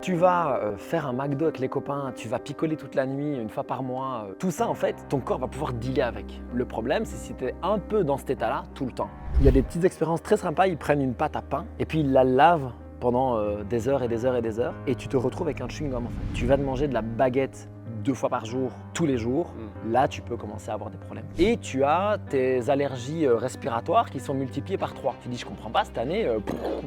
tu vas faire un McDo avec les copains, tu vas picoler toute la nuit, une fois par mois, tout ça en fait, ton corps va pouvoir dealer avec. Le problème, c'est si tu es un peu dans cet état-là tout le temps. Il y a des petites expériences très sympas, ils prennent une pâte à pain et puis ils la lavent pendant des heures et des heures et des heures et tu te retrouves avec un chewing-gum en fait. Tu vas te manger de la baguette 2 fois par jour, tous les jours, là tu peux commencer à avoir des problèmes. Et tu as tes allergies respiratoires qui sont multipliées par 3. Tu dis je comprends pas cette année,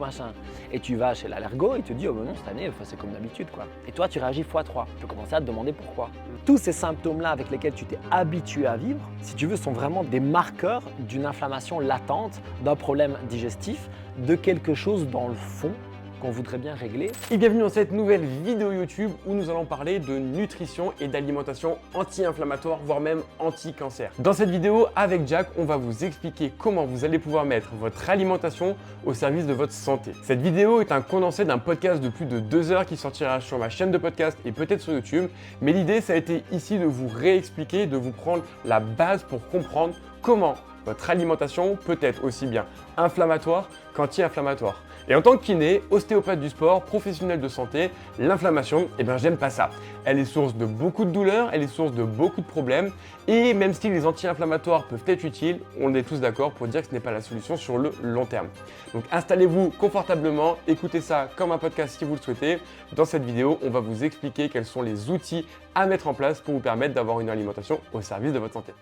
machin. Et tu vas chez l'allergo et il te dit oh ben non cette année c'est comme d'habitude quoi. Et toi tu réagis x3. Tu peux commencer à te demander pourquoi. Tous ces symptômes-là avec lesquels tu t'es habitué à vivre, si tu veux, sont vraiment des marqueurs d'une inflammation latente, d'un problème digestif, de quelque chose dans le fond qu'on voudrait bien régler. Et bienvenue dans cette nouvelle vidéo YouTube où nous allons parler de nutrition et d'alimentation anti-inflammatoire, voire même anti-cancer. Dans cette vidéo, avec Jack, on va vous expliquer comment vous allez pouvoir mettre votre alimentation au service de votre santé. Cette vidéo est un condensé d'un podcast de plus de 2 heures qui sortira sur ma chaîne de podcast et peut-être sur YouTube. Mais l'idée, ça a été ici de vous réexpliquer, de vous prendre la base pour comprendre comment votre alimentation peut être aussi bien inflammatoire qu'anti-inflammatoire. Et en tant que kiné, ostéopathe du sport, professionnel de santé, l'inflammation, j'aime pas ça. Elle est source de beaucoup de douleurs, elle est source de beaucoup de problèmes. Et même si les anti-inflammatoires peuvent être utiles, on est tous d'accord pour dire que ce n'est pas la solution sur le long terme. Donc installez-vous confortablement, écoutez ça comme un podcast si vous le souhaitez. Dans cette vidéo, on va vous expliquer quels sont les outils à mettre en place pour vous permettre d'avoir une alimentation au service de votre santé.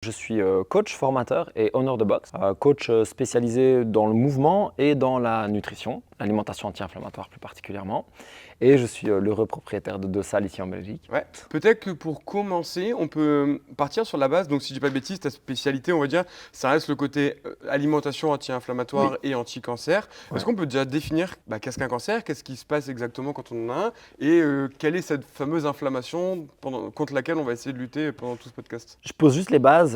Je suis coach, formateur et owner de box, coach spécialisé dans le mouvement et dans la nutrition, l'alimentation anti-inflammatoire plus particulièrement. Et je suis l'heureux propriétaire de 2 salles ici en Belgique. Ouais. Peut-être que pour commencer, on peut partir sur la base. Donc si je dis pas de bêtises, ta spécialité, on va dire, ça reste le côté alimentation anti-inflammatoire et anti-cancer. Ouais. Est-ce qu'on peut déjà définir qu'est-ce qu'un cancer, qu'est-ce qui se passe exactement quand on en a un et quelle est cette fameuse inflammation contre laquelle on va essayer de lutter pendant tout ce podcast? Je pose juste les bases.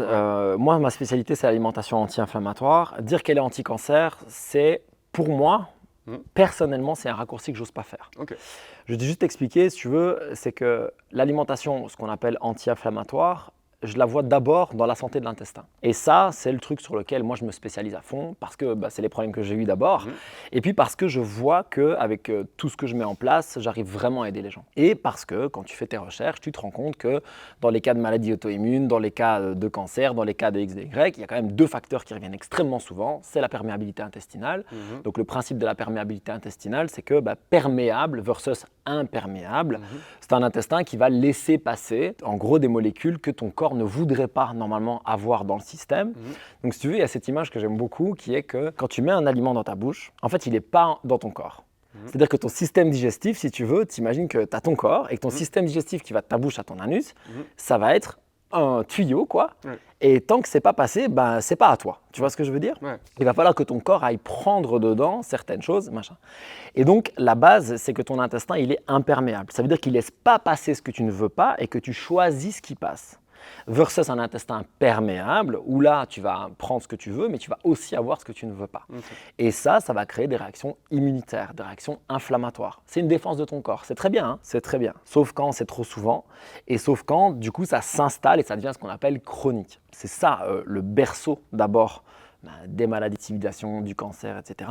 Moi, ma spécialité, c'est l'alimentation anti-inflammatoire. Dire qu'elle est anti-cancer, c'est pour moi, personnellement, c'est un raccourci que j'ose pas faire. Okay. Je vais juste expliquer, si tu veux, c'est que l'alimentation, ce qu'on appelle anti-inflammatoire, je la vois d'abord dans la santé de l'intestin. Et ça, c'est le truc sur lequel moi je me spécialise à fond parce que c'est les problèmes que j'ai eus d'abord. Et puis parce que je vois qu'avec tout ce que je mets en place, j'arrive vraiment à aider les gens. Et parce que quand tu fais tes recherches, tu te rends compte que dans les cas de maladies auto-immunes, dans les cas de cancer, dans les cas de X, de Y, il y a quand même 2 facteurs qui reviennent extrêmement souvent. C'est la perméabilité intestinale. Donc le principe de la perméabilité intestinale, c'est que perméable versus imperméable, c'est un intestin qui va laisser passer en gros des molécules que ton corps ne voudrait pas normalement avoir dans le système. Donc si tu veux, il y a cette image que j'aime beaucoup qui est que quand tu mets un aliment dans ta bouche, en fait il n'est pas dans ton corps. C'est-à-dire que ton système digestif, si tu veux, t'imagines que tu as ton corps et que ton système digestif qui va de ta bouche à ton anus, ça va être un tuyau quoi. Et tant que c'est pas passé, c'est pas à toi. Tu vois ce que je veux dire? Il va falloir que ton corps aille prendre dedans certaines choses, machin. Et donc la base, c'est que ton intestin, il est imperméable. Ça veut dire qu'il laisse pas passer ce que tu ne veux pas et que tu choisis ce qui passe. Versus un intestin perméable, où là, tu vas prendre ce que tu veux, mais tu vas aussi avoir ce que tu ne veux pas. Et ça va créer des réactions immunitaires, des réactions inflammatoires. C'est une défense de ton corps. C'est très bien, c'est très bien. Sauf quand c'est trop souvent, et sauf quand, du coup, ça s'installe et ça devient ce qu'on appelle chronique. C'est ça, le berceau d'abord des maladies de civilisation, du cancer, etc.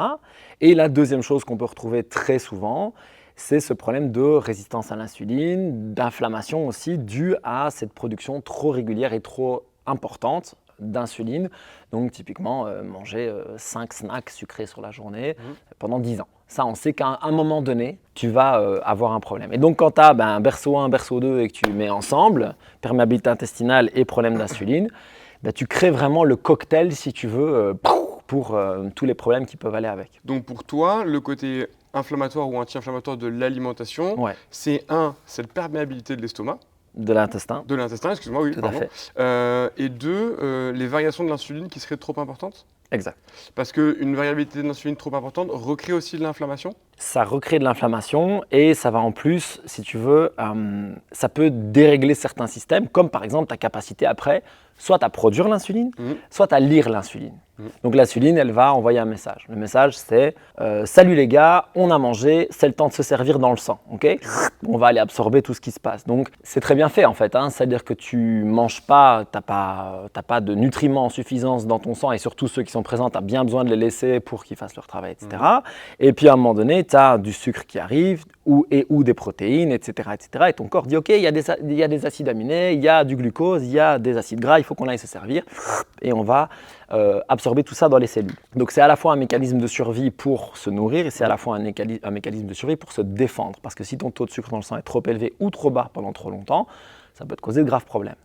Et la deuxième chose qu'on peut retrouver très souvent, c'est ce problème de résistance à l'insuline, d'inflammation aussi, due à cette production trop régulière et trop importante d'insuline. Donc typiquement, manger 5 snacks sucrés sur la journée pendant 10 ans. Ça, on sait qu'à un moment donné, tu vas avoir un problème. Et donc quand tu as un berceau 1, berceau 2 et que tu mets ensemble, perméabilité intestinale et problème d'insuline, tu crées vraiment le cocktail, si tu veux, pour tous les problèmes qui peuvent aller avec. Donc pour toi, le côté inflammatoire ou anti-inflammatoire de l'alimentation, c'est cette perméabilité de l'estomac. De l'intestin. De l'intestin, excuse-moi, oui, pardon. Et 2, les variations de l'insuline qui seraient trop importantes. Exact. Parce qu'une variabilité d'insuline trop importante recrée aussi de l'inflammation. Ça recrée de l'inflammation et ça va en plus, si tu veux, ça peut dérégler certains systèmes, comme par exemple ta capacité après, soit à produire l'insuline, soit à lire l'insuline. Donc l'insuline, elle va envoyer un message. Le message, c'est salut les gars, on a mangé, c'est le temps de se servir dans le sang. Okay, on va aller absorber tout ce qui se passe. Donc c'est très bien fait en fait. C'est-à-dire que tu manges pas, t'as pas de nutriments en suffisance dans ton sang et surtout ceux qui sont présents, tu as bien besoin de les laisser pour qu'ils fassent leur travail, etc. Et puis à un moment donné, tu as du sucre qui arrive ou des protéines, etc., etc. Et ton corps dit, OK, il y a des acides aminés, il y a du glucose, il y a des acides gras, il faut qu'on aille se servir. Et on va absorber tout ça dans les cellules. Donc, c'est à la fois un mécanisme de survie pour se nourrir et c'est à la fois un mécanisme de survie pour se défendre. Parce que si ton taux de sucre dans le sang est trop élevé ou trop bas pendant trop longtemps, ça peut te causer de graves problèmes.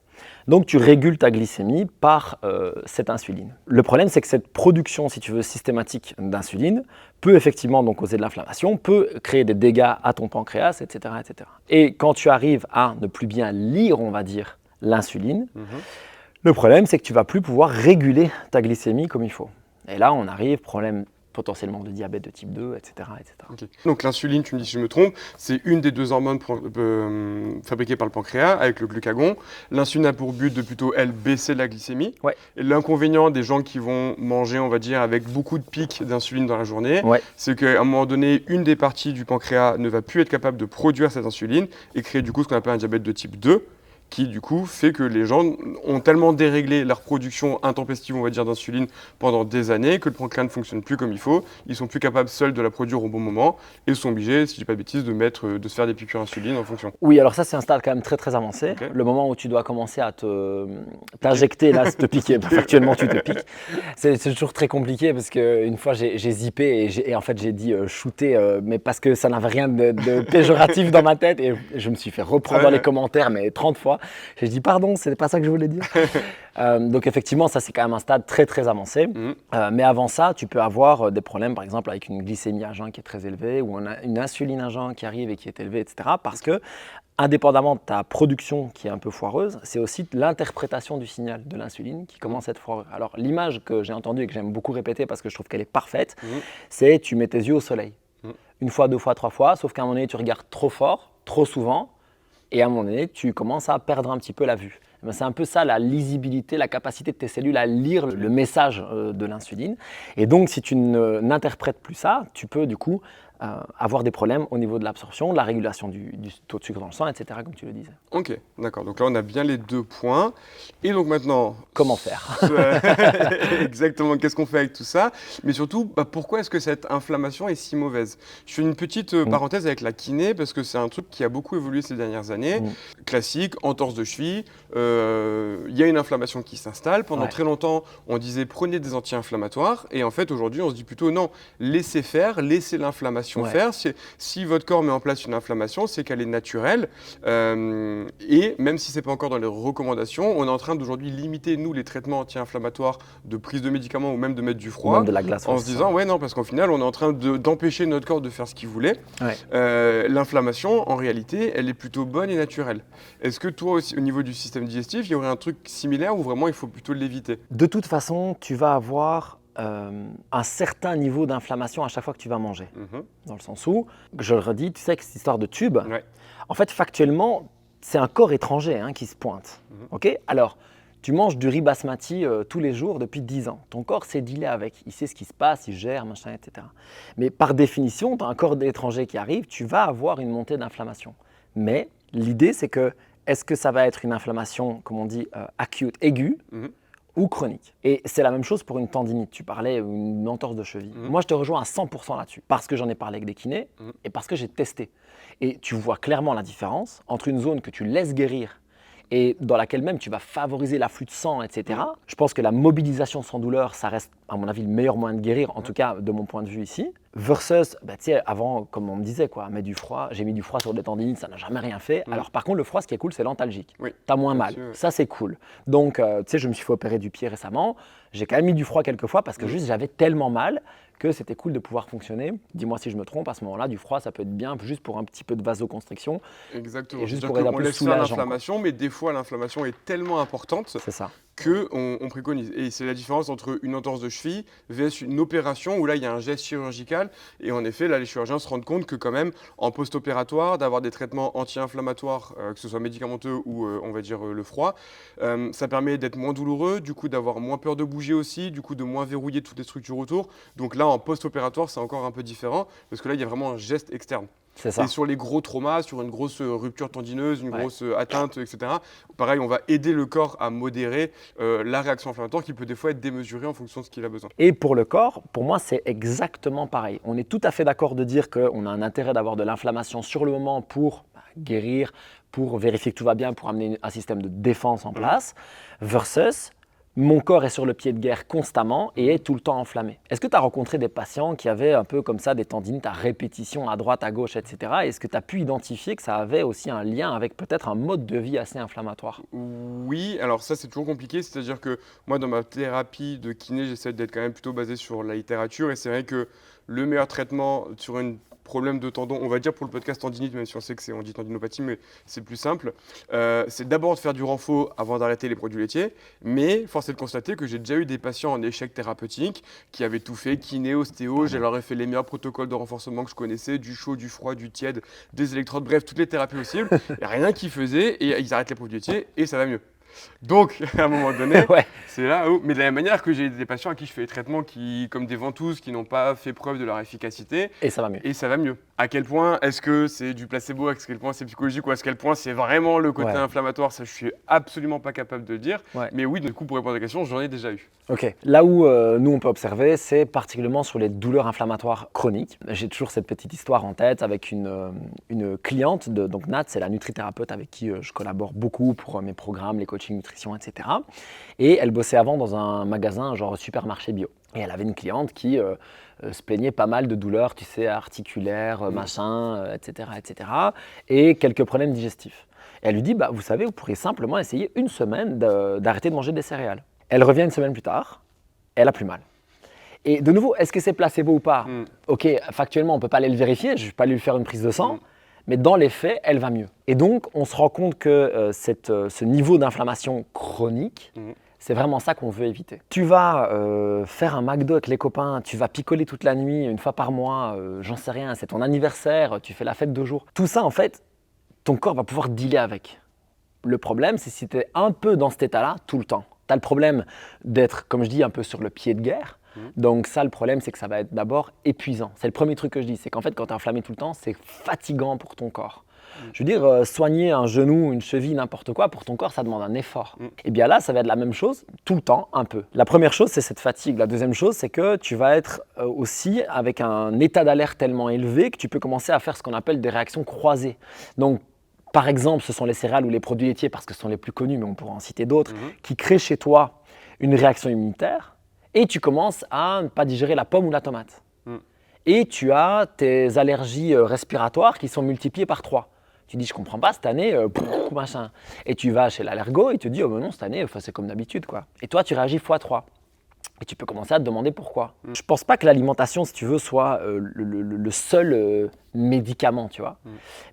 Donc, tu régules ta glycémie par cette insuline. Le problème, c'est que cette production, si tu veux, systématique d'insuline peut effectivement donc causer de l'inflammation, peut créer des dégâts à ton pancréas, etc., etc. Et quand tu arrives à ne plus bien lire, on va dire, l'insuline, le problème, c'est que tu ne vas plus pouvoir réguler ta glycémie comme il faut. Et là, on arrive, problème potentiellement de diabète de type 2, etc. etc. Okay. Donc l'insuline, tu me dis si je me trompe, c'est une des 2 hormones fabriquées par le pancréas avec le glucagon. L'insuline a pour but de plutôt, elle, baisser la glycémie. Ouais. Et l'inconvénient des gens qui vont manger, on va dire, avec beaucoup de pics d'insuline dans la journée, c'est qu'à un moment donné, une des parties du pancréas ne va plus être capable de produire cette insuline et créer du coup ce qu'on appelle un diabète de type 2. Qui du coup fait que les gens ont tellement déréglé leur production intempestive, on va dire, d'insuline pendant des années que le pancréas ne fonctionne plus comme il faut. Ils sont plus capables seuls de la produire au bon moment et sont obligés, si je dis pas de bêtises, de se faire des piqûres d'insuline en fonction. Oui, alors ça c'est un stade quand même très très avancé. Okay. Le moment où tu dois commencer à t'injecter, là, te piquer, factuellement tu te piques. C'est toujours très compliqué parce qu'une fois j'ai zippé et en fait j'ai dit shooter, mais parce que ça n'avait rien de péjoratif dans ma tête et je me suis fait reprendre dans les commentaires, mais 30 fois. J'ai dit pardon, c'est pas ça que je voulais dire. Donc effectivement, ça c'est quand même un stade très très avancé. Mais avant ça, tu peux avoir des problèmes, par exemple avec une glycémie à jeun qui est très élevée ou une insuline à jeun qui arrive et qui est élevée, etc. Parce que indépendamment de ta production qui est un peu foireuse, c'est aussi l'interprétation du signal de l'insuline qui commence à être foireuse. Alors l'image que j'ai entendue et que j'aime beaucoup répéter parce que je trouve qu'elle est parfaite, c'est tu mets tes yeux au soleil. Une fois, 2 fois, 3 fois, sauf qu'à un moment donné, tu regardes trop fort, trop souvent. Et à un moment donné, tu commences à perdre un petit peu la vue. C'est un peu ça, la lisibilité, la capacité de tes cellules à lire le message de l'insuline. Et donc, si tu n'interprètes plus ça, tu peux du coup avoir des problèmes au niveau de l'absorption, de la régulation du taux de sucre dans le sang, etc., comme tu le disais. Ok, d'accord. Donc là, on a bien les 2 points. Et donc maintenant… Comment faire? Exactement, qu'est-ce qu'on fait avec tout ça? Mais surtout, pourquoi est-ce que cette inflammation est si mauvaise? Je fais une petite parenthèse avec la kiné, parce que c'est un truc qui a beaucoup évolué ces dernières années. Classique, entorse de cheville, il y a une inflammation qui s'installe. Pendant très longtemps, on disait prenez des anti-inflammatoires. Et en fait, aujourd'hui, on se dit plutôt non, laissez faire, laissez l'inflammation faire. Si votre corps met en place une inflammation, c'est qu'elle est naturelle. Et même si ce n'est pas encore dans les recommandations, on est en train d'aujourd'hui limiter, nous, les traitements anti-inflammatoires de prise de médicaments ou même de mettre du froid. Ou même de la glace. En se disant, ouais, non, parce qu'au final, on est en train d'empêcher notre corps de faire ce qu'il voulait. L'inflammation, en réalité, elle est plutôt bonne et naturelle. Est-ce que toi aussi, au niveau du système digestif, il y aurait un truc similaire ou vraiment il faut plutôt l'éviter? De toute façon, tu vas avoir un certain niveau d'inflammation à chaque fois que tu vas manger. Dans le sens où, je le redis, tu sais que cette histoire de tube, en fait, factuellement, c'est un corps étranger qui se pointe. Okay, alors, tu manges du riz basmati tous les jours depuis 10 ans. Ton corps s'est dealé avec, il sait ce qui se passe, il gère, machin, etc. Mais par définition, tu as un corps étranger qui arrive, tu vas avoir une montée d'inflammation. Mais l'idée, c'est que, est-ce que ça va être une inflammation, comme on dit, acute, aiguë, ou chronique. Et c'est la même chose pour une tendinite. Tu parlais une entorse de cheville. Moi, je te rejoins à 100% là-dessus, parce que j'en ai parlé avec des kinés et parce que j'ai testé. Et tu vois clairement la différence entre une zone que tu laisses guérir et dans laquelle même tu vas favoriser l'afflux de sang, etc. Je pense que la mobilisation sans douleur, ça reste, à mon avis, le meilleur moyen de guérir, en tout cas de mon point de vue ici. Versus, tu sais, avant, comme on me disait, mettre du froid, j'ai mis du froid sur des tendinites, ça n'a jamais rien fait. Alors par contre, le froid, ce qui est cool, c'est l'antalgique. T'as moins mal, ça c'est cool. Donc, tu sais, je me suis fait opérer du pied récemment, j'ai quand même mis du froid quelques fois parce que juste j'avais tellement mal que c'était cool de pouvoir fonctionner. Dis-moi si je me trompe, à ce moment-là, du froid, ça peut être bien juste pour un petit peu de vasoconstriction. Exactement. Et juste pour être un peu soulageant. L'inflammation, mais des fois, l'inflammation est tellement importante qu'on préconise. Et c'est la différence entre une entorse de cheville vs une opération où là, il y a un geste chirurgical. Et en effet, là, les chirurgiens se rendent compte que quand même, en post-opératoire, d'avoir des traitements anti-inflammatoires, que ce soit médicamenteux ou, on va dire, le froid, ça permet d'être moins douloureux, du coup, d'avoir moins peur de bouger aussi, du coup, de moins verrouiller toutes les structures autour. Donc là, en post-opératoire, c'est encore un peu différent, parce que là, il y a vraiment un geste externe. C'est ça. Et sur les gros traumas, sur une grosse rupture tendineuse, une grosse atteinte, etc., pareil, on va aider le corps à modérer la réaction inflammatoire qui peut des fois être démesurée en fonction de ce qu'il a besoin. Et pour le corps, pour moi, c'est exactement pareil. On est tout à fait d'accord de dire qu'on a un intérêt d'avoir de l'inflammation sur le moment pour guérir, pour vérifier que tout va bien, pour amener un système de défense en place, versus mon corps est sur le pied de guerre constamment et est tout le temps enflammé. Est-ce que tu as rencontré des patients qui avaient un peu comme ça des tendinites à répétition à droite, à gauche, etc. Est-ce que tu as pu identifier que ça avait aussi un lien avec peut-être un mode de vie assez inflammatoire? Oui, alors ça c'est toujours compliqué, c'est-à-dire que moi dans ma thérapie de kiné, j'essaie d'être quand même plutôt basé sur la littérature et c'est vrai que le meilleur traitement sur un problème de tendon, on va dire pour le podcast tendinite, même si on sait que on dit tendinopathie, mais c'est plus simple, c'est d'abord de faire du renfort avant d'arrêter les produits laitiers, mais force est de constater que j'ai déjà eu des patients en échec thérapeutique qui avaient tout fait, kiné, ostéo, je leur ai fait les meilleurs protocoles de renforcement que je connaissais, du chaud, du froid, du tiède, des électrodes, bref, toutes les thérapies possibles, et rien qu'ils faisaient, et ils arrêtent les produits laitiers, et ça va mieux. Donc, à un moment donné, c'est là où… Mais de la même manière que j'ai des patients à qui je fais des traitements comme des ventouses qui n'ont pas fait preuve de leur efficacité. Et ça va mieux. Et ça va mieux. À quel point est-ce que c'est du placebo, à quel point c'est psychologique ou à quel point c'est vraiment le côté inflammatoire, ça je suis absolument pas capable de le dire. Mais oui, du coup, pour répondre à la question, j'en ai déjà eu. Ok. Là où nous on peut observer, c'est particulièrement sur les douleurs inflammatoires chroniques. J'ai toujours cette petite histoire en tête avec une cliente, donc Nat, c'est la nutrithérapeute avec qui je collabore beaucoup pour mes programmes, les coachings nutrition, etc. Et elle bossait avant dans un magasin genre supermarché bio. Et elle avait une cliente qui se plaignait pas mal de douleurs, tu sais, articulaires, machin, etc., etc. Et quelques problèmes digestifs. Et elle lui dit, vous savez, vous pourriez simplement essayer une semaine d'arrêter de manger des céréales. Elle revient une semaine plus tard, elle a plus mal. Et de nouveau, est-ce que c'est placebo ou pas? Ok, factuellement, on ne peut pas aller le vérifier, je ne vais pas lui faire une prise de sang, mais dans les faits, elle va mieux. Et donc, on se rend compte que ce niveau d'inflammation chronique, c'est vraiment ça qu'on veut éviter. Tu vas faire un McDo avec les copains, tu vas picoler toute la nuit, une fois par mois, j'en sais rien, c'est ton anniversaire, tu fais la fête 2 jours. Tout ça, en fait, ton corps va pouvoir dealer avec. Le problème, c'est si tu es un peu dans cet état-là tout le temps. Tu as le problème d'être, comme je dis, un peu sur le pied de guerre. Donc ça, le problème, c'est que ça va être d'abord épuisant. C'est le premier truc que je dis, c'est qu'en fait, quand tu es inflammé tout le temps, c'est fatigant pour ton corps. Je veux dire, soigner un genou, une cheville, n'importe quoi, pour ton corps, ça demande un effort. Et bien là, ça va être la même chose tout le temps, un peu. La première chose, c'est cette fatigue. La deuxième chose, c'est que tu vas être aussi avec un état d'alerte tellement élevé que tu peux commencer à faire ce qu'on appelle des réactions croisées. Donc, par exemple, ce sont les céréales ou les produits laitiers, parce que ce sont les plus connus, mais on pourra en citer d'autres, qui créent chez toi une réaction immunitaire et tu commences à ne pas digérer la pomme ou la tomate. Et tu as tes allergies respiratoires qui sont multipliées par 3. Tu dis, je comprends pas, cette année, machin. Et tu vas chez l'allergo et tu te dis, oh ben non, cette année, c'est comme d'habitude, quoi. Et toi, tu réagis x3. Et tu peux commencer à te demander pourquoi. Je pense pas que l'alimentation, si tu veux, soit le seul médicament, tu vois.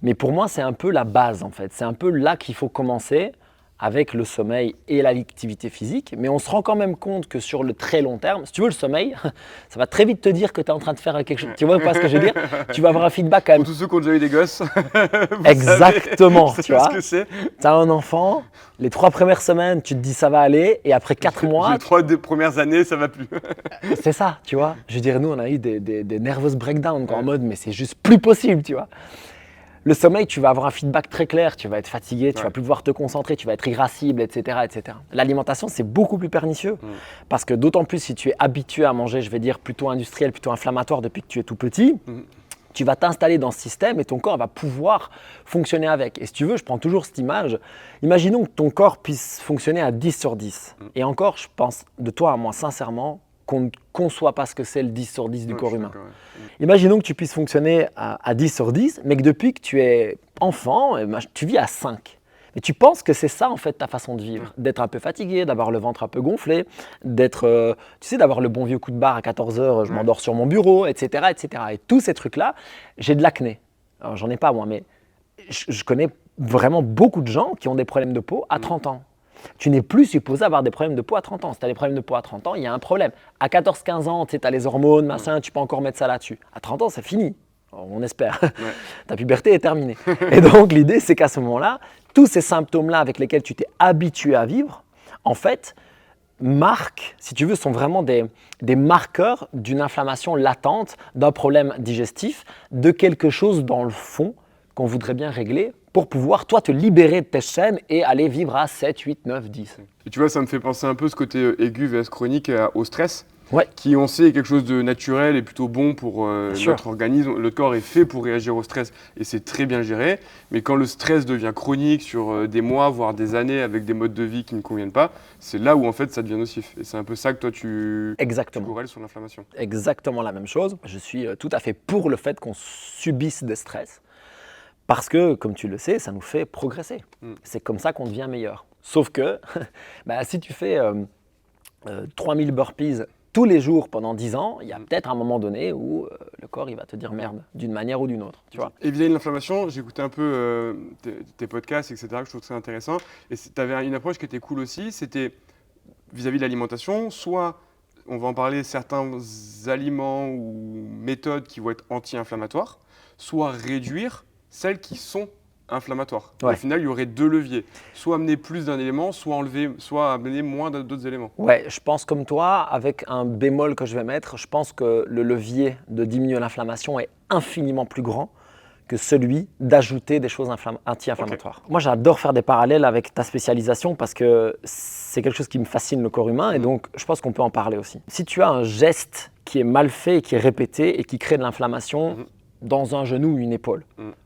Mais pour moi, c'est un peu la base, en fait. C'est un peu là qu'il faut commencer avec le sommeil et l'activité physique. Mais on se rend quand même compte que sur le très long terme, si tu veux, le sommeil, ça va très vite te dire que tu es en train de faire quelque chose. Tu vois pas ce que je veux dire? Tu vas avoir un feedback quand même. Pour tous ceux qui ont déjà eu des gosses. Exactement, tu vois. Tu as un enfant, les 3 premières semaines, tu te dis ça va aller, et après 4 mois… Les 3 premières années, ça va plus. C'est ça, tu vois. Je veux dire, nous, on a eu des nervous breakdowns, en mode, mais c'est juste plus possible, tu vois. Le sommeil, tu vas avoir un feedback très clair, tu vas être fatigué, tu vas plus pouvoir te concentrer, tu vas être irascible, etc., etc. L'alimentation, c'est beaucoup plus pernicieux parce que d'autant plus si tu es habitué à manger, je vais dire, plutôt industriel, plutôt inflammatoire depuis que tu es tout petit, tu vas t'installer dans ce système et ton corps va pouvoir fonctionner avec. Et si tu veux, je prends toujours cette image, imaginons que ton corps puisse fonctionner à 10 sur 10. Et encore, je pense de toi à moi, sincèrement, qu'on ne conçoit pas ce que c'est le 10 sur 10 du corps humain. Imaginons que tu puisses fonctionner à 10 sur 10, mais que depuis que tu es enfant, tu vis à 5. Et tu penses que c'est ça en fait ta façon de vivre, d'être un peu fatigué, d'avoir le ventre un peu gonflé, d'être, tu sais, d'avoir le bon vieux coup de barre à 14h, je m'endors sur mon bureau, etc., etc. Et tous ces trucs-là, j'ai de l'acné. Alors j'en ai pas moi, mais je connais vraiment beaucoup de gens qui ont des problèmes de peau à 30 ans. Tu n'es plus supposé avoir des problèmes de peau à 30 ans. Si tu as des problèmes de peau à 30 ans, il y a un problème. À 14-15 ans, tu as les hormones, machin, tu peux encore mettre ça là-dessus. À 30 ans, c'est fini. On espère. Ta puberté est terminée. Et donc, l'idée, c'est qu'à ce moment-là, tous ces symptômes-là avec lesquels tu t'es habitué à vivre, en fait, marquent, si tu veux, sont vraiment des marqueurs d'une inflammation latente, d'un problème digestif, de quelque chose dans le fond qu'on voudrait bien régler pour pouvoir, toi, te libérer de tes chaînes et aller vivre à 7, 8, 9, 10. Et tu vois, ça me fait penser un peu ce côté aigu vs chronique au stress, Ouais. qui on sait est quelque chose de naturel et plutôt bon pour sûr. notre organisme. Le corps est fait pour réagir au stress et c'est très bien géré. Mais quand le stress devient chronique sur des mois, voire des années avec des modes de vie qui ne conviennent pas, c'est là où en fait ça devient nocif. Et c'est un peu ça que toi tu Exactement. corrèles sur l'inflammation. Exactement la même chose. Je suis tout à fait pour le fait qu'on subisse des stress. Parce que, comme tu le sais, ça nous fait progresser. C'est comme ça qu'on devient meilleur. Sauf que, si tu fais 3000 burpees tous les jours pendant 10 ans, il y a peut-être un moment donné où le corps il va te dire merde, d'une manière ou d'une autre. Tu vois. Et vis-à-vis de l'inflammation, j'écoutais un peu tes podcasts, etc., que je trouve très intéressant. Et tu avais une approche qui était cool aussi, c'était vis-à-vis de l'alimentation, soit on va en parler certains aliments ou méthodes qui vont être anti-inflammatoires, soit réduire celles qui sont inflammatoires. Ouais. Au final, il y aurait deux leviers, soit amener plus d'un élément, soit amener moins d'autres éléments. Ouais, je pense comme toi, avec un bémol que je vais mettre, je pense que le levier de diminuer l'inflammation est infiniment plus grand que celui d'ajouter des choses anti-inflammatoires. Okay. Moi, j'adore faire des parallèles avec ta spécialisation parce que c'est quelque chose qui me fascine le corps humain et donc je pense qu'on peut en parler aussi. Si tu as un geste qui est mal fait, qui est répété et qui crée de l'inflammation dans un genou ou une épaule,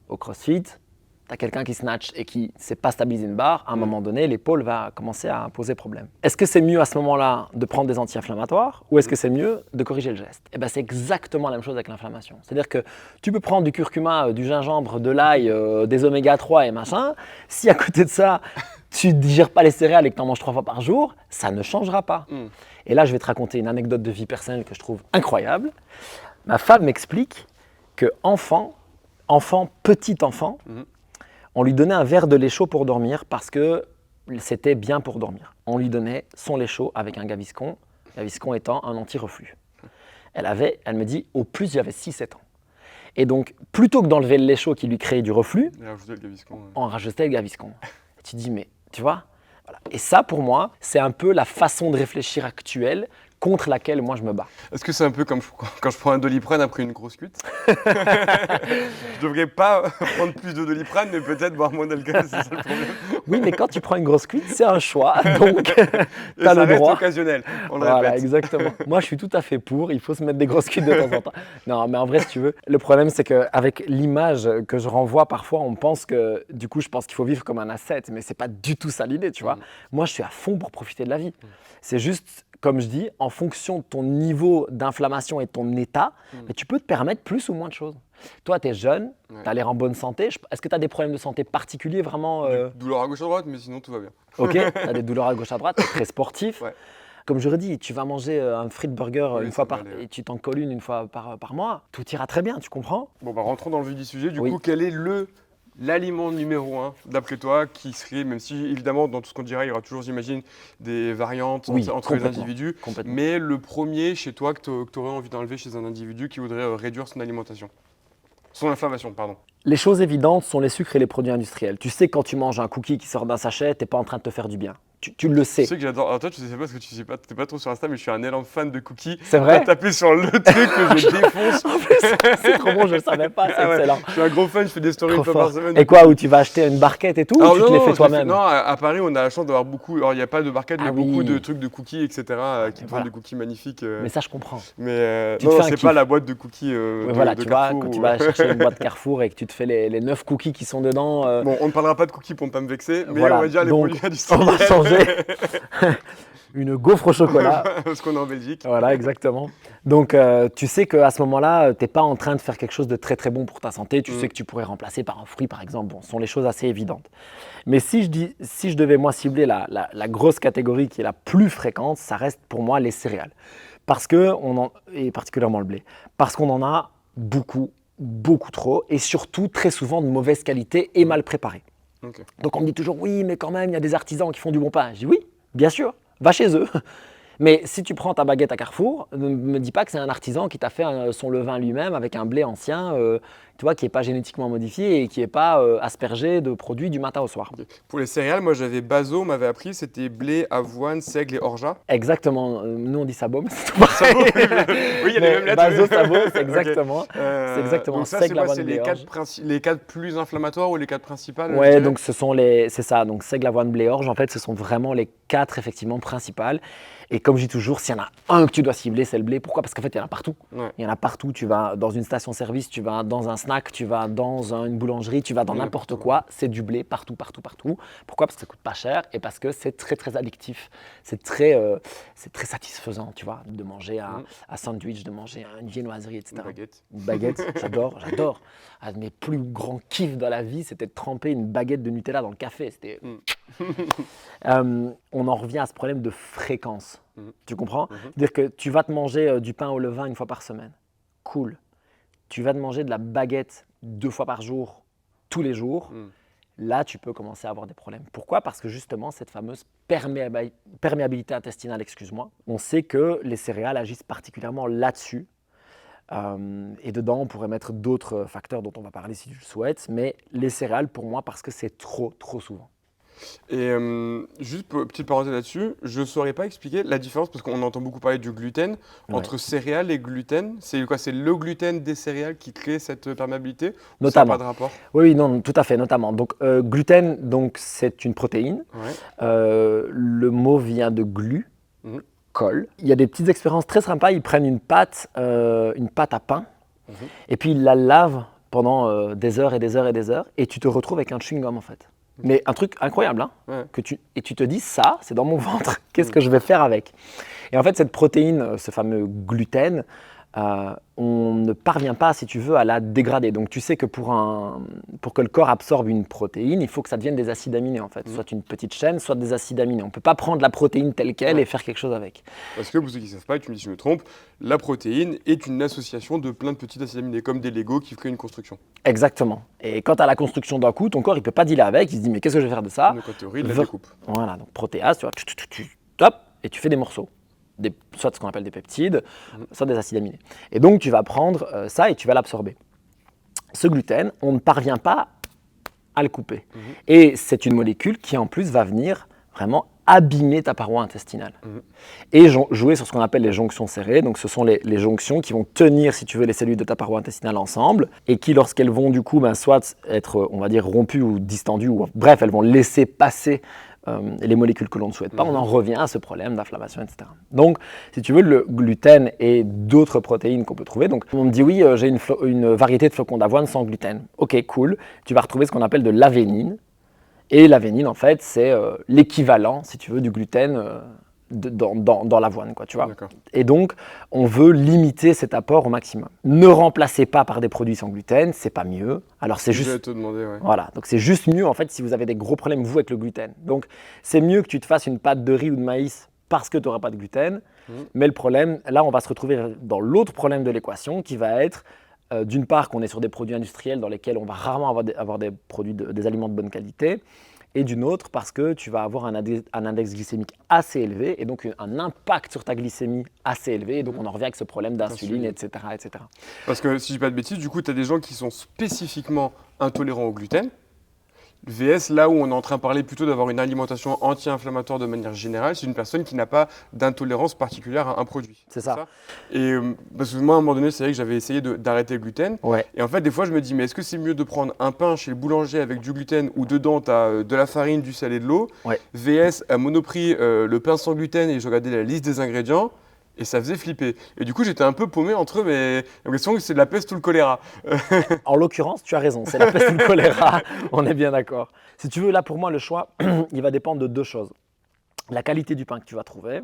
au CrossFit, tu as quelqu'un qui snatch et qui ne sait pas stabiliser une barre, à un moment donné, l'épaule va commencer à poser problème. Est-ce que c'est mieux à ce moment-là de prendre des anti-inflammatoires ou est-ce que c'est mieux de corriger le geste? Eh ben, c'est exactement la même chose avec l'inflammation. C'est-à-dire que tu peux prendre du curcuma, du gingembre, de l'ail, des oméga 3 et machin. Si à côté de ça, tu ne digères pas les céréales et que tu en manges 3 fois par jour, ça ne changera pas. Et là, je vais te raconter une anecdote de vie personnelle que je trouve incroyable. Ma femme m'explique que petit enfant, on lui donnait un verre de lait chaud pour dormir parce que c'était bien pour dormir. On lui donnait son lait chaud avec un Gaviscon étant un anti-reflux. Elle me dit, au plus j'avais 6-7 ans. Et donc, plutôt que d'enlever le lait chaud qui lui créait du reflux, on rajoutait le Gaviscon. Et tu te dis, mais tu vois, voilà. Et ça pour moi, c'est un peu la façon de réfléchir actuelle contre laquelle moi je me bats. Est-ce que c'est un peu comme quand je prends un Doliprane après une grosse cuite? Je devrais pas prendre plus de Doliprane, mais peut-être boire moins d'alcool, c'est ça le problème. Oui, mais quand tu prends une grosse cuite, c'est un choix, donc tu as le droit. Ça reste occasionnel, on le voilà, répète. Exactement. Moi, je suis tout à fait pour, il faut se mettre des grosses cuites de temps en temps. Non, mais en vrai, si tu veux, le problème, c'est qu'avec l'image que je renvoie parfois, on pense que, du coup, je pense qu'il faut vivre comme un ascète, mais c'est pas du tout ça l'idée, tu vois. Moi, je suis à fond pour profiter de la vie. C'est juste, comme je dis, en fonction de ton niveau d'inflammation et de ton état, mais tu peux te permettre plus ou moins de choses. Toi, tu es jeune, tu as l'air en bonne santé. Est-ce que tu as des problèmes de santé particuliers vraiment Douleur à gauche à droite, mais sinon tout va bien. Ok, tu as des douleurs à gauche à droite, tu es très sportif. Ouais. Comme je redis, tu vas manger un frites burger une fois et tu t'en colles une fois par mois. Tout ira très bien, tu comprends? Bon, rentrons dans le vif du sujet. Du coup, quel est l'aliment numéro 1, d'après toi, qui serait, même si évidemment dans tout ce qu'on dira, il y aura toujours, j'imagine, des variantes entre les individus, mais le premier chez toi que tu aurais envie d'enlever chez un individu qui voudrait réduire son alimentation, son inflammation, pardon. Les choses évidentes sont les sucres et les produits industriels. Tu sais, quand tu manges un cookie qui sort d'un sachet, tu n'es pas en train de te faire du bien. Tu le sais. Tu sais que j'adore. Alors toi, tu sais pas parce que tu n'es pas trop sur Insta, mais je suis un énorme fan de cookies. C'est vrai. Taper sur le truc que je défonce. En plus, c'est trop bon, je ne le savais pas, c'est excellent. Je suis un gros fan, je fais des stories une fois par semaine. Et quoi, où tu vas acheter une barquette et tout, ou tu te les fais toi-même? Non, à Paris, on a la chance d'avoir beaucoup. Alors, il n'y a pas de barquette, mais beaucoup de trucs de cookies, etc. qui te font des cookies magnifiques. Mais ça, je comprends. Mais non, c'est pas la boîte de cookies. Voilà, tu vois, quand tu vas chercher une boîte Carrefour et que tu te fais les 9 cookies qui sont dedans. Bon, on ne parlera pas de cookies pour ne pas me vexer, mais on va dire les produits industriels. On va changer. Une gaufre au chocolat. Parce qu'on est en Belgique. Voilà, exactement. Donc, tu sais qu'à ce moment-là, tu n'es pas en train de faire quelque chose de très très bon pour ta santé. Tu sais que tu pourrais remplacer par un fruit, par exemple. Bon, ce sont les choses assez évidentes. Mais si je devais, moi, cibler la grosse catégorie qui est la plus fréquente, ça reste pour moi les céréales. Et particulièrement le blé. Parce qu'on en a beaucoup trop. Et surtout, très souvent, de mauvaise qualité et mal préparés. Okay. Donc, on me dit toujours, oui, mais quand même, il y a des artisans qui font du bon pain. Je dis, oui, bien sûr. Va chez eux. Mais si tu prends ta baguette à Carrefour, ne me dis pas que c'est un artisan qui t'a fait son levain lui-même avec un blé ancien tu vois, qui n'est pas génétiquement modifié et qui n'est pas aspergé de produits du matin au soir. Ok. Pour les céréales, moi j'avais Bazo, on m'avait appris, c'était blé, avoine, seigle et orgeat. Exactement. Nous, on dit sabot, mais c'est tout pareil. Sabot, oui, il y a les mêmes lettres. Bazo, sabot, c'est Ok. exactement. C'est exactement. Donc ça, Seigle, c'est quoi? avoine, C'est blé, orge. les quatre plus inflammatoires ou les quatre principales? je Ouais, dirais donc c'est ça. Donc seigle, avoine, blé, orge, en fait, ce sont vraiment les 4 effectivement principales. Et comme je dis toujours, s'il y en a un que tu dois cibler, c'est le blé. Pourquoi? Parce qu'en fait, il y en a partout. Ouais. Il y en a partout. Tu vas dans une station-service, tu vas dans un snack, tu vas dans une boulangerie, tu vas dans n'importe quoi. C'est du blé partout, partout, partout. Pourquoi? Parce que ça coûte pas cher et parce que c'est très, très addictif. C'est très satisfaisant, tu vois, de manger un sandwich, de manger une viennoiserie, etc. Une baguette. Une baguette, j'adore. Un de mes plus grands kiffs dans la vie, c'était de tremper une baguette de Nutella dans le café. C'était... on en revient à ce problème de fréquence. Tu comprends? C'est-à-dire que tu vas te manger du pain au levain une fois par semaine. Cool. Tu vas te manger de la baguette 2 fois par jour, tous les jours. Là, tu peux commencer à avoir des problèmes. Pourquoi? Parce que justement, cette fameuse perméabilité intestinale, on sait que les céréales agissent particulièrement là-dessus. Et dedans, on pourrait mettre d'autres facteurs dont on va parler si tu le souhaites. Mais les céréales, pour moi, parce que c'est trop souvent. Et juste petite parenthèse là-dessus, je ne saurais pas expliquer la différence parce qu'on entend beaucoup parler du gluten entre céréales et gluten. C'est quoi? C'est le gluten des céréales qui crée cette perméabilité? Notamment. Ça n'a pas de rapport? Oui, non, tout à fait, notamment. Donc, gluten, donc, c'est une protéine. Ouais. Le mot vient de glu, colle. Il y a des petites expériences très sympas. Ils prennent une pâte à pain et puis ils la lavent pendant des heures et des heures et des heures et tu te retrouves avec un chewing-gum en fait. Mais un truc incroyable, hein, et tu te dis, ça, c'est dans mon ventre, qu'est-ce que je vais faire avec? Et en fait, cette protéine, ce fameux gluten, on ne parvient pas, si tu veux, à la dégrader. Donc tu sais que pour que le corps absorbe une protéine, il faut que ça devienne des acides aminés, en fait. Soit une petite chaîne, soit des acides aminés. On ne peut pas prendre la protéine telle qu'elle et faire quelque chose avec. Parce que pour ceux qui ne savent pas, et tu me dis si je me trompe, la protéine est une association de plein de petits acides aminés, comme des Legos qui créent une construction. Exactement. Et quand tu as la construction d'un coup, ton corps, il ne peut pas dealer avec. Il se dit, mais qu'est-ce que je vais faire de ça? Donc en théorie, il la découpe. Voilà, donc protéase, tu vois, top, et tu fais des morceaux. Soit ce qu'on appelle des peptides, soit des acides aminés. Et donc, tu vas prendre ça et tu vas l'absorber. Ce gluten, on ne parvient pas à le couper. Et c'est une molécule qui, en plus, va venir vraiment abîmer ta paroi intestinale. Et jouer sur ce qu'on appelle les jonctions serrées. Donc, ce sont les jonctions qui vont tenir, si tu veux, les cellules de ta paroi intestinale ensemble et qui, lorsqu'elles vont, du coup, soit être, on va dire, rompues ou distendues, ou bref, elles vont laisser passer les molécules que l'on ne souhaite pas, on en revient à ce problème d'inflammation, etc. Donc, si tu veux, le gluten et d'autres protéines qu'on peut trouver. Donc, on me dit, oui, j'ai une variété de flocons d'avoine sans gluten. Ok, cool. Tu vas retrouver ce qu'on appelle de l'avénine. Et l'avénine, en fait, c'est l'équivalent, si tu veux, du gluten dans l'avoine, quoi, tu vois. Et donc, on veut limiter cet apport au maximum. Ne remplacez pas par des produits sans gluten, c'est pas mieux. Alors, c'est juste... Je vais te demander, Voilà, donc c'est juste mieux, en fait, si vous avez des gros problèmes, vous, avec le gluten. Donc, c'est mieux que tu te fasses une pâte de riz ou de maïs parce que tu n'auras pas de gluten. Mais le problème, là, on va se retrouver dans l'autre problème de l'équation qui va être, d'une part, qu'on est sur des produits industriels dans lesquels on va rarement avoir des produits des aliments de bonne qualité. Et d'une autre, parce que tu vas avoir un index glycémique assez élevé et donc un impact sur ta glycémie assez élevé. Et donc, on en revient avec ce problème d'insuline, etc., etc. Parce que si je dis pas de bêtises, du coup, tu as des gens qui sont spécifiquement intolérants au gluten. VS, là où on est en train de parler plutôt d'avoir une alimentation anti-inflammatoire de manière générale, c'est une personne qui n'a pas d'intolérance particulière à un produit. C'est ça. Et parce que moi, à un moment donné, c'est vrai que j'avais essayé d'arrêter le gluten. Et en fait, des fois, je me dis, mais est-ce que c'est mieux de prendre un pain chez le boulanger avec du gluten où dedans, tu as de la farine, du sel et de l'eau, VS à Monoprix, le pain sans gluten, et je regardais la liste des ingrédients. Et ça faisait flipper. Et du coup, j'étais un peu paumé entre eux, mais j'ai l'impression que c'est de la peste ou le choléra. En l'occurrence, tu as raison, c'est la peste ou le choléra, on est bien d'accord. Si tu veux, là, pour moi, le choix, il va dépendre de 2 choses. La qualité du pain que tu vas trouver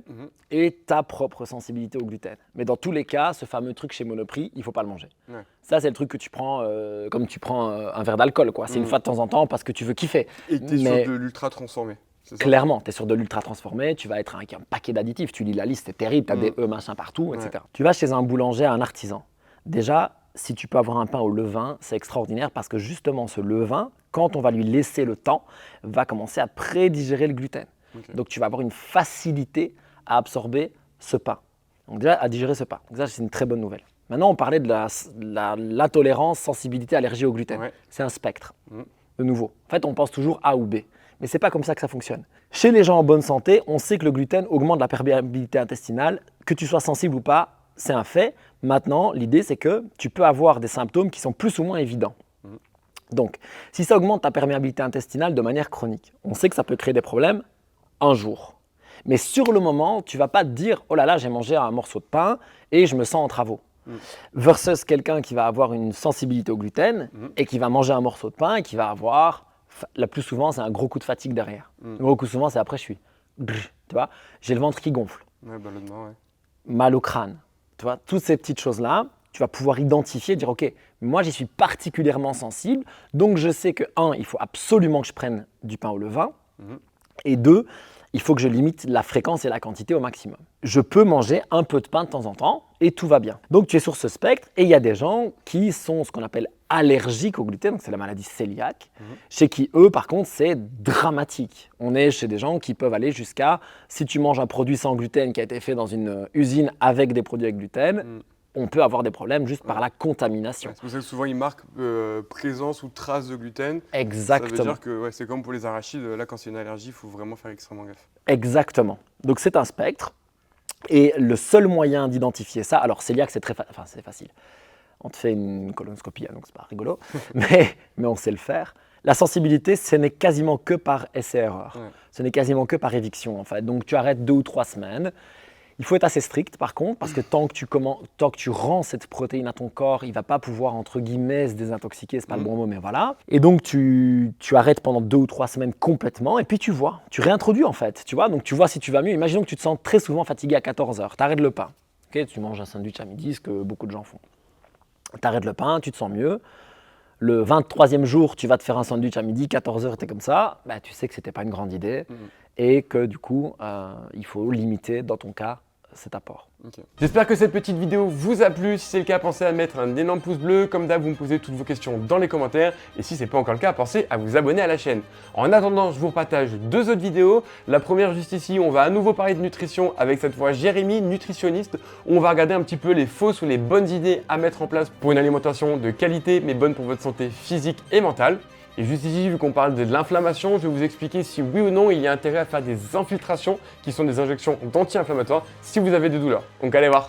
et ta propre sensibilité au gluten. Mais dans tous les cas, ce fameux truc chez Monoprix, il ne faut pas le manger. Ça, c'est le truc que tu prends comme tu prends un verre d'alcool, quoi. C'est une fois de temps en temps parce que tu veux kiffer. Et tu es sur de l'ultra transformé. Clairement, tu es sur de l'ultra transformé, tu vas être avec un paquet d'additifs, tu lis la liste, c'est terrible, tu as des machin partout, etc. Tu vas chez un boulanger, un artisan. Déjà, si tu peux avoir un pain au levain, c'est extraordinaire parce que justement ce levain, quand on va lui laisser le temps, va commencer à prédigérer le gluten. Donc tu vas avoir une facilité à absorber ce pain. Donc déjà, à digérer ce pain. Donc ça, c'est une très bonne nouvelle. Maintenant, on parlait de l'intolérance, sensibilité, allergie au gluten. Ouais. C'est un spectre, Mhm. de nouveau. En fait, on pense toujours A ou B. Mais ce n'est pas comme ça que ça fonctionne. Chez les gens en bonne santé, on sait que le gluten augmente la perméabilité intestinale. Que tu sois sensible ou pas, c'est un fait. Maintenant, l'idée, c'est que tu peux avoir des symptômes qui sont plus ou moins évidents. Mhm. Donc, si ça augmente ta perméabilité intestinale de manière chronique, on sait que ça peut créer des problèmes un jour. Mais sur le moment, tu ne vas pas te dire « Oh là là, j'ai mangé un morceau de pain et je me sens en travaux ». Versus quelqu'un qui va avoir une sensibilité au gluten et qui va manger un morceau de pain et qui va avoir, le plus souvent, c'est un gros coup de fatigue derrière. Le gros coup souvent, c'est après, je suis, tu vois, j'ai le ventre qui gonfle, Ouais, ballonnement, ouais. mal au crâne, tu vois, toutes ces petites choses-là, tu vas pouvoir identifier, dire ok, moi j'y suis particulièrement sensible, donc je sais que il faut absolument que je prenne du pain au levain, et 2, il faut que je limite la fréquence et la quantité au maximum. Je peux manger un peu de pain de temps en temps et tout va bien. Donc tu es sur ce spectre et il y a des gens qui sont ce qu'on appelle allergiques au gluten, donc c'est la maladie cœliaque, chez qui eux par contre c'est dramatique. On est chez des gens qui peuvent aller jusqu'à, si tu manges un produit sans gluten qui a été fait dans une usine avec des produits avec gluten, on peut avoir des problèmes juste par la contamination. Ouais, c'est pour ça que souvent ils marquent présence ou trace de gluten. Exactement. Ça veut dire que c'est comme pour les arachides, là quand c'est une allergie, il faut vraiment faire extrêmement gaffe. Exactement. Donc c'est un spectre. Et le seul moyen d'identifier ça, alors cœliaque c'est c'est facile. On te fait une colonoscopie, donc c'est pas rigolo, mais on sait le faire. La sensibilité, ce n'est quasiment que par essai-erreur. Ouais. Ce n'est quasiment que par éviction en fait. Donc tu arrêtes 2 ou 3 semaines. Il faut être assez strict par contre, parce que tant que tu rends cette protéine à ton corps, il ne va pas pouvoir, entre guillemets, se désintoxiquer, c'est pas le bon mot, mais voilà. Et donc tu arrêtes pendant 2 ou 3 semaines complètement, et puis tu vois, tu réintroduis en fait, tu vois. Donc tu vois si tu vas mieux. Imaginons que tu te sens très souvent fatigué à 14h, tu arrêtes le pain. Okay, tu manges un sandwich à midi, ce que beaucoup de gens font. Tu arrêtes le pain, tu te sens mieux. Le 23e jour, tu vas te faire un sandwich à midi, 14h, tu es comme ça, bah, tu sais que ce n'était pas une grande idée, et que du coup, il faut limiter, dans ton cas, cet apport. Okay. J'espère que cette petite vidéo vous a plu. Si c'est le cas, pensez à mettre un énorme pouce bleu. Comme d'hab, vous me posez toutes vos questions dans les commentaires. Et si ce n'est pas encore le cas, pensez à vous abonner à la chaîne. En attendant, je vous partage 2 autres vidéos. La première juste ici, on va à nouveau parler de nutrition avec cette fois Jérémy, nutritionniste. On va regarder un petit peu les fausses ou les bonnes idées à mettre en place pour une alimentation de qualité, mais bonne pour votre santé physique et mentale. Et juste ici, vu qu'on parle de l'inflammation, je vais vous expliquer si oui ou non il y a intérêt à faire des infiltrations qui sont des injections d'anti-inflammatoires si vous avez des douleurs. Donc allez voir.